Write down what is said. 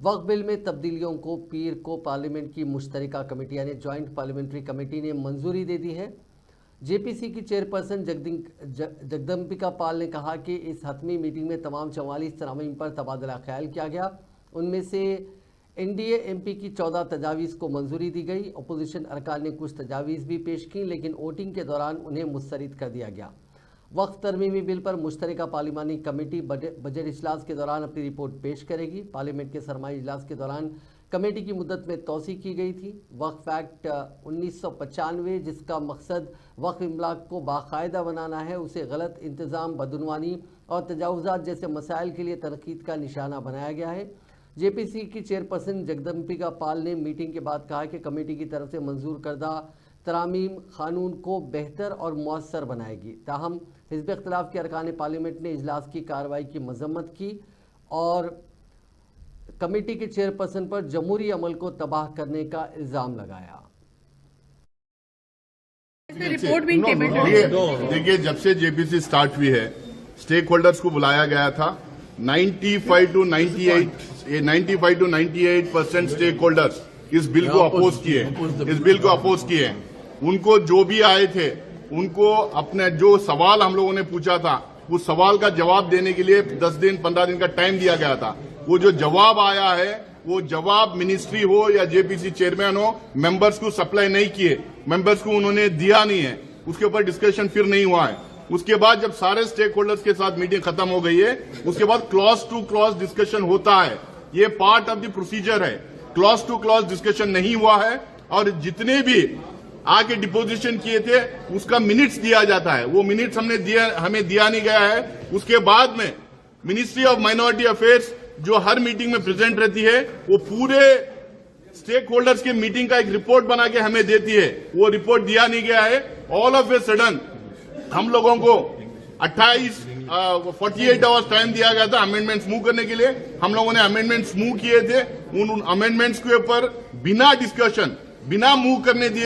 वक्फ bill में तब्दीलियों को पीर को पार्लियामेंट की मुश्तरका कमेटी यानी ज्वाइंट पार्लियामेंटरी कमेटी ने मंजूरी दे दी है। जेपीसी की चेयरपर्सन जगदम्बिका पाल ने कहा कि इस हतमी मीटिंग में तमाम 44 तरामीम पर तबादला ख्याल किया गया। उनमें से एनडीए एमपी की 14 तजावीज़ को मंजूरी दी गई। अपोजिशन अरकान ने कुछ तजावीज़ भी पेश की, लेकिन वोटिंग के दौरान उन्हें मुस्तरद कर दिया गया। वक्फ तरमीमी बिल पर मुश्तरका पार्लिमानी कमेटी बजट इजलास के दौरान अपनी रिपोर्ट पेश करेगी। पार्लियामेंट के सरमाई इजलास के दौरान कमेटी की मुद्दत में तोसी की गई थी। वक्फ एक्ट 1995, जिसका मकसद वक्फ इमलाक को बाकायदा बनाना है, उसे गलत इंतज़ाम, बदउनवानी और तजावुज़ात जैसे मसाइल के लिए तनकीद का निशाना बनाया गया है। जेपीसी की चेयरपर्सन जगदम्बिका पाल ने मीटिंग के बाद कहा कि कमेटी की तरफ से मंजूर करदा तरामीम कानून को बेहतर और मौसर बनाएगी। ताहम हिज़्ब इख्तिलाफ के अरकान पार्लियामेंट ने इजलास की कार्रवाई की मजम्मत की और कमेटी के चेयरपर्सन पर जमहूरी अमल को तबाह करने का इल्ज़ाम लगाया। रिपोर्ट भी देखिए, जब से जेपीसी स्टार्ट हुई है, स्टेक होल्डर्स को बुलाया गया था। 95 to 98% स्टेक होल्डर्स इस बिल को अपोज किए। उनको जो भी आए थे, उनको अपने जो सवाल हम लोगों ने पूछा था, उस सवाल का जवाब देने के लिए 10 दिन 15 दिन का टाइम दिया गया था। वो जो जवाब आया है, वो जवाब मिनिस्ट्री हो या जेपीसी चेयरमैन हो, मेंबर्स को सप्लाई नहीं किए, मेंबर्स को उन्होंने दिया नहीं है। उसके ऊपर डिस्कशन फिर नहीं हुआ है। उसके बाद जब सारे स्टेक होल्डर्स के साथ मीटिंग खत्म हो गई है, उसके बाद क्लॉज टू क्लॉज डिस्कशन होता है। ये पार्ट ऑफ द प्रोसीजर है। क्लॉज टू क्लॉज डिस्कशन नहीं हुआ है और जितने भी आके डिपोजिशन किए थे उसका मिनट्स दिया जाता है। वो मिनट्स हमें दिया नहीं गया है। उसके बाद में मिनिस्ट्री ऑफ माइनॉरिटी अफेयर्स जो हर मीटिंग में प्रेजेंट रहती है, वो पूरे स्टेक होल्डर्स के मीटिंग का एक रिपोर्ट बना के हमें देती है। वो रिपोर्ट दिया नहीं गया है। ऑल ऑफ ए सडन हम लोगों को 48 आवर्स टाइम दिया गया था अमेंडमेंट्स मूव करने के लिए। हम लोगों ने अमेंडमेंट्स मूव किए थे। उन अमेंडमेंट्स के ऊपर बिना डिस्कशन, बिना मूव करने दिए